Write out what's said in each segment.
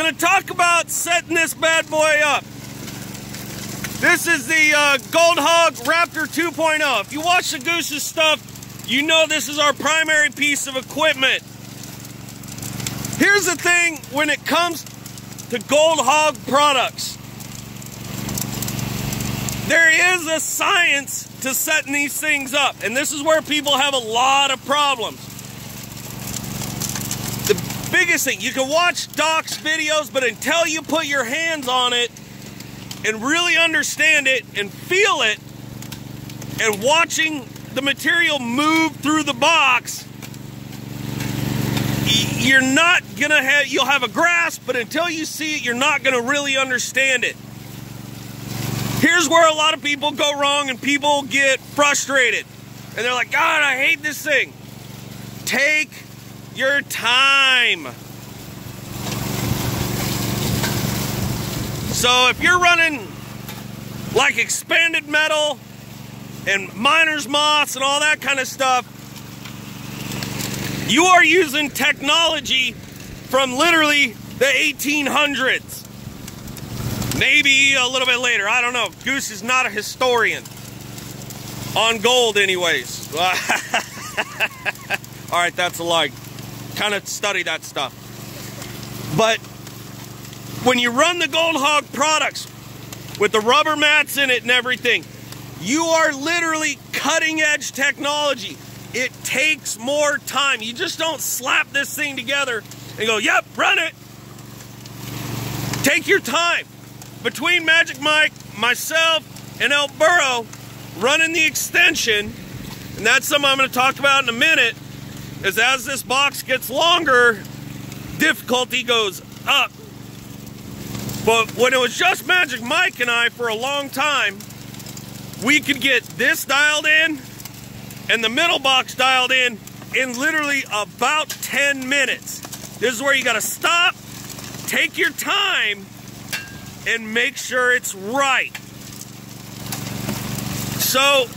Gonna talk about setting this bad boy up. This is the Gold Hog Raptor 2.0. If you watch the Goose's stuff, you know this is our primary piece of equipment. Here's the thing when it comes to Gold Hog products. There is a science to setting these things up, and this is where people have a lot of problems. The biggest thing, you can watch Doc's videos, but until you put your hands on it and really understand it and feel it, and watching the material move through the box, you're not gonna have, you'll have a grasp, but until you see it, you're not gonna really understand it. Here's where a lot of people go wrong and people get frustrated. And they're like, God, I hate this thing. Take your time. So if you're running like expanded metal and miner's moss and all that kind of stuff, you are using technology from literally the 1800s. Maybe a little bit later, I don't know. Goose is not a historian. On gold anyways. Alright, that's a lie. Kind of study that stuff. But when you run the Gold Hog products with the rubber mats in it and everything, you are literally cutting edge technology. It takes more time. You just don't slap this thing together and go, yep, run it. Take your time. Between Magic Mike, myself, and El Burro running the extension, and that's something I'm going to talk about in a minute, is as this box gets longer, difficulty goes up. But when it was just Magic Mike and I for a long time, we could get this dialed in and the middle box dialed in literally about 10 minutes. This is where you got to stop, take your time, and make sure it's right. So,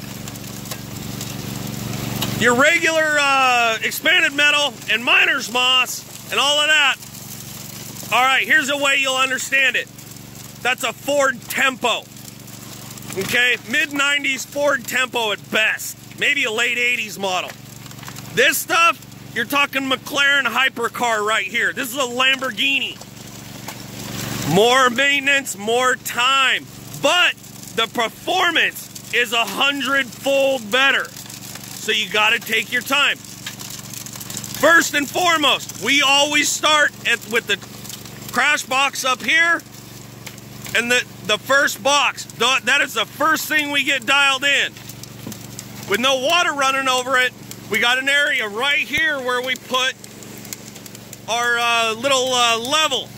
your regular expanded metal and miner's moss and all of that, alright, here's a way you'll understand it. That's a Ford Tempo. Okay, mid-90s Ford Tempo at best. Maybe a late 80s model. This stuff, you're talking McLaren hypercar right here. This is a Lamborghini. More maintenance, more time, but the performance is 100-fold better. So you got to take your time. First and foremost, we always start with the crash box up here and the first box. That is the first thing we get dialed in. With no water running over it, we got an area right here where we put our little level.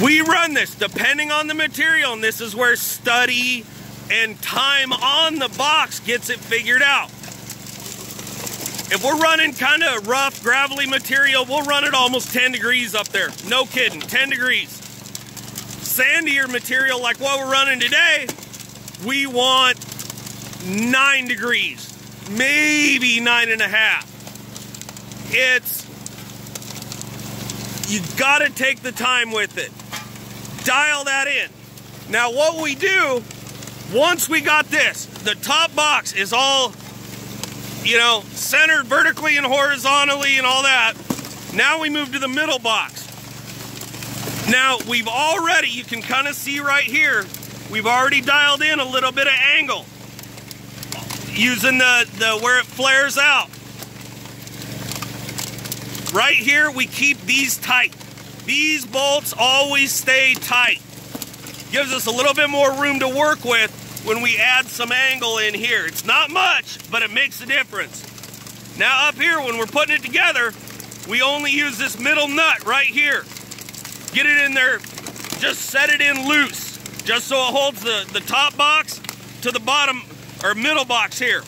We run this depending on the material, and this is where study and time on the box gets it figured out. If we're running kind of rough, gravelly material, we'll run it almost 10 degrees up there. No kidding, 10 degrees. Sandier material like what we're running today, we want 9 degrees, maybe 9.5. You gotta take the time with it. Dial that in. Now what we do, once we got this, the top box is all, you know, centered vertically and horizontally and all that. Now we move to the middle box. Now we've already, you can kind of see right here, we've already dialed in a little bit of angle using the where it flares out. Right here, we keep these tight. These bolts always stay tight. Gives us a little bit more room to work with when we add some angle in here. It's not much, but it makes a difference. Now up here, when we're putting it together, we only use this middle nut right here. Get it in there, just set it in loose, just so it holds the top box to the bottom or middle box here.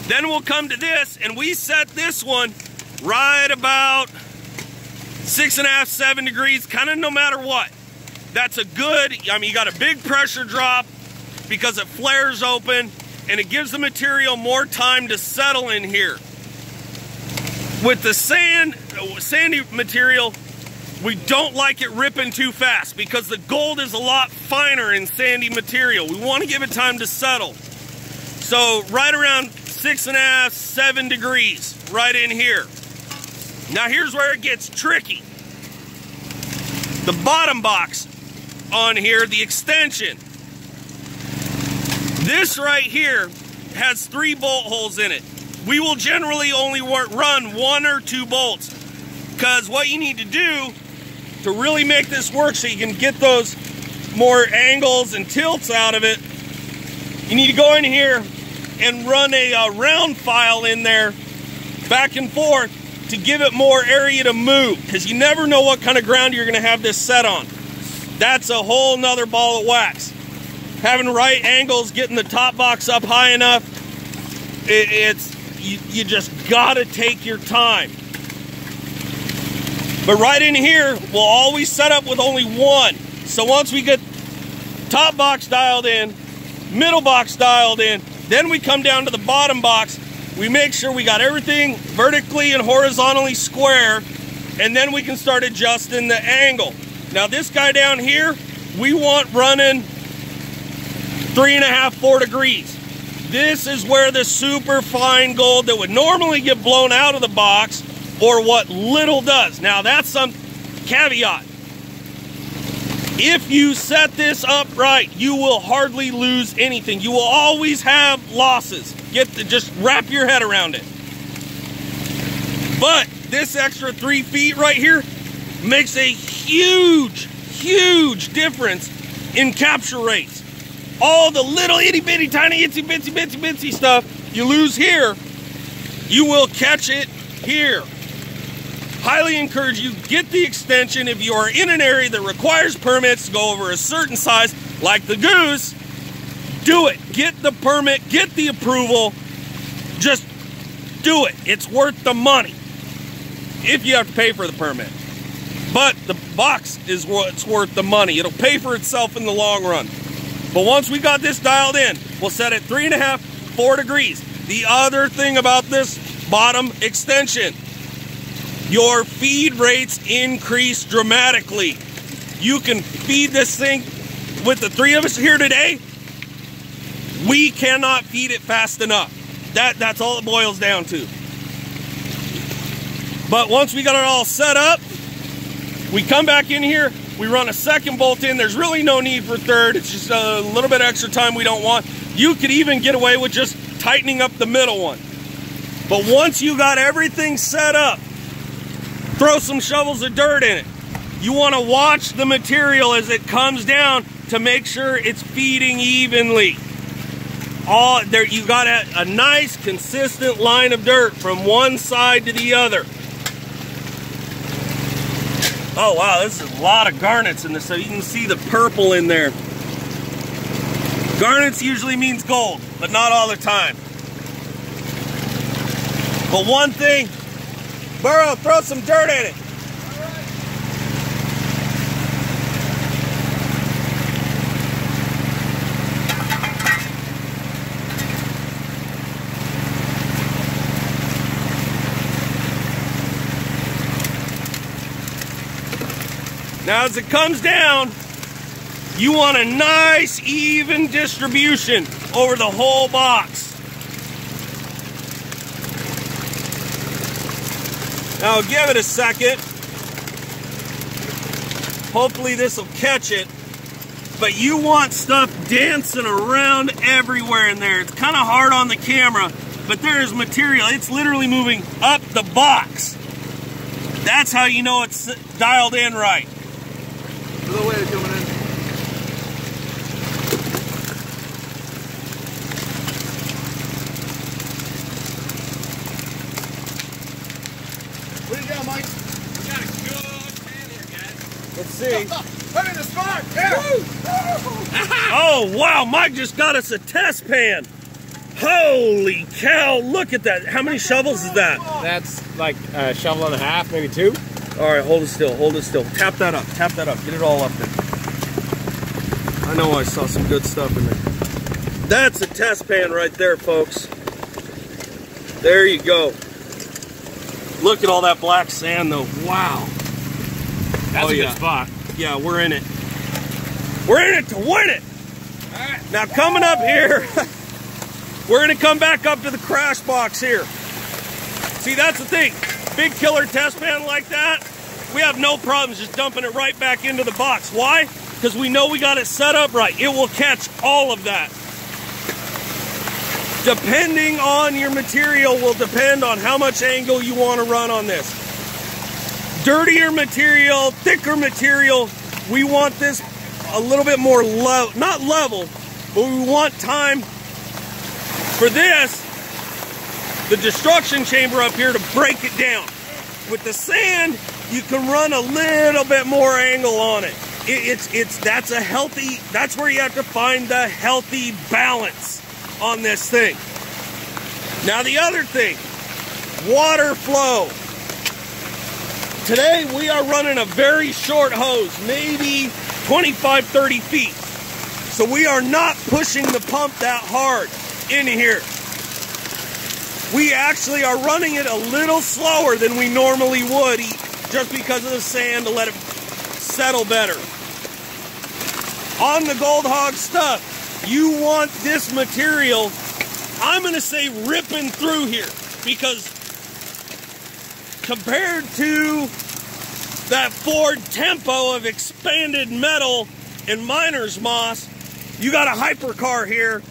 Then we'll come to this, and we set this one right about 6.5, 7 degrees, kind of no matter what. That's a good, I mean, you got a big pressure drop because it flares open, and it gives the material more time to settle in here. With the sandy material, we don't like it ripping too fast because the gold is a lot finer in sandy material. We want to give it time to settle. So right around 6.5, 7 degrees, right in here. Now here's where it gets tricky. The bottom box on here, the extension. This right here has 3 bolt holes in it. We will generally only run 1 or 2 bolts because what you need to do to really make this work so you can get those more angles and tilts out of it, you need to go in here and run a round file in there back and forth to give it more area to move, because you never know what kind of ground you're going to have this set on. That's a whole nother ball of wax. Having right angles, getting the top box up high enough, you just got to take your time. But right in here, we'll always set up with only 1. So once we get top box dialed in, middle box dialed in, then we come down to the bottom box. We make sure we got everything vertically and horizontally square, and then we can start adjusting the angle. Now this guy down here, we want running 3.5, 4 degrees. This is where the super fine gold that would normally get blown out of the box, or what little does. Now that's some caveat. If you set this up right, you will hardly lose anything. You will always have losses. Just wrap your head around it. But this extra 3 feet right here makes a huge, huge difference in capture rates. All the little itty bitty tiny itsy bitsy bitsy bitsy stuff you lose here, you will catch it here. Highly encourage you, get the extension. If you are in an area that requires permits to go over a certain size, like the Goose, do it. Get the permit, get the approval, just do it. It's worth the money if you have to pay for the permit. But the box is what's worth the money. It'll pay for itself in the long run. But once we got this dialed in, we'll set it 3.5, 4 degrees. The other thing about this bottom extension, your feed rates increase dramatically. You can feed this thing, with the 3 of us here today, we cannot feed it fast enough. That's all it boils down to. But once we got it all set up, we come back in here, we run a second bolt in. There's really no need for third. It's just a little bit extra time we don't want. You could even get away with just tightening up the middle one. But once you got everything set up, throw some shovels of dirt in it. You want to watch the material as it comes down to make sure it's feeding evenly. You got a nice consistent line of dirt from one side to the other. Oh wow, this is a lot of garnets in this, so you can see the purple in there. Garnets usually means gold, but not all the time. But one thing, Burrow, throw some dirt in it. Now as it comes down, you want a nice even distribution over the whole box. Now give it a second. Hopefully this will catch it. But you want stuff dancing around everywhere in there. It's kind of hard on the camera, but there is material. It's literally moving up the box. That's how you know it's dialed in right. A little way of coming in. What do you got, Mike? We got a good pan here, guys. Let's see. Put in the spot. Yeah. Oh, wow. Mike just got us a test pan. Holy cow. Look at that. How many shovels is that? That's like a shovel and a half, maybe 2. All right, hold it still. Hold it still. Tap that up. Tap that up. Get it all up there. I know I saw some good stuff in there. That's a test pan right there, folks. There you go. Look at all that black sand though. Wow. That's a good spot. Yeah, we're in it. We're in it to win it. All right. Now coming up here, we're gonna come back up to the crash box here. See, that's the thing. Big killer test pan like that, we have no problems just dumping it right back into the box. Why? Because we know we got it set up right. It will catch all of that. Depending on your material will depend on how much angle you want to run on this. Dirtier material, thicker material, we want this a little bit more low, not level, but we want time for this, the destruction chamber up here, to break it down. With the sand, you can run a little bit more angle on it. That's a healthy, that's where you have to find the healthy balance on this thing. Now the other thing, water flow. Today we are running a very short hose, maybe 25, 30 feet. So we are not pushing the pump that hard in here. We actually are running it a little slower than we normally would, just because of the sand, to let it settle better. On the Gold Hog stuff, you want this material, I'm going to say, ripping through here, because compared to that Ford Tempo of expanded metal and miner's moss, you got a hypercar here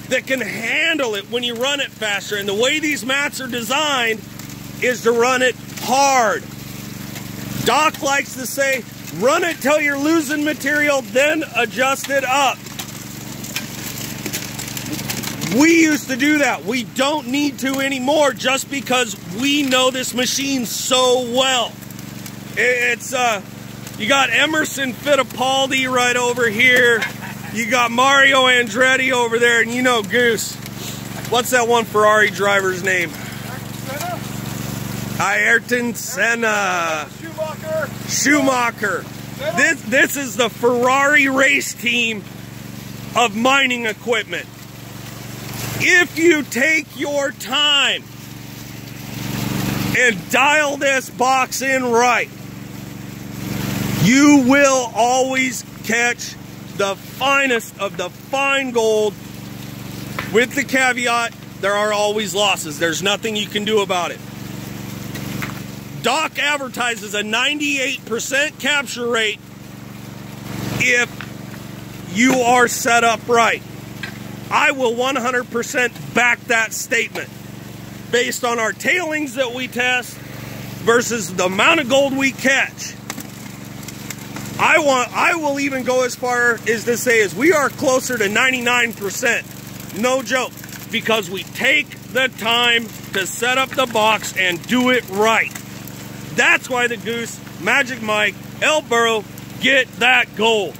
that can handle it when you run it faster. And the way these mats are designed is to run it hard. Doc likes to say, run it till you're losing material, then adjust it up. We used to do that. We don't need to anymore, just because we know this machine so well. It's you got Emerson Fittipaldi right over here. You got Mario Andretti over there, and you know Goose. What's that one Ferrari driver's name? Ayrton Senna. Schumacher. This is the Ferrari race team of mining equipment. If you take your time and dial this box in right, you will always catch the finest of the fine gold, with the caveat, there are always losses. There's nothing you can do about it. Doc advertises a 98% capture rate if you are set up right. I will 100% back that statement based on our tailings that we test versus the amount of gold we catch. I will even go as far as to say we are closer to 99%. No joke. Because we take the time to set up the box and do it right. That's why the Goose, Magic Mike, El Burro get that gold.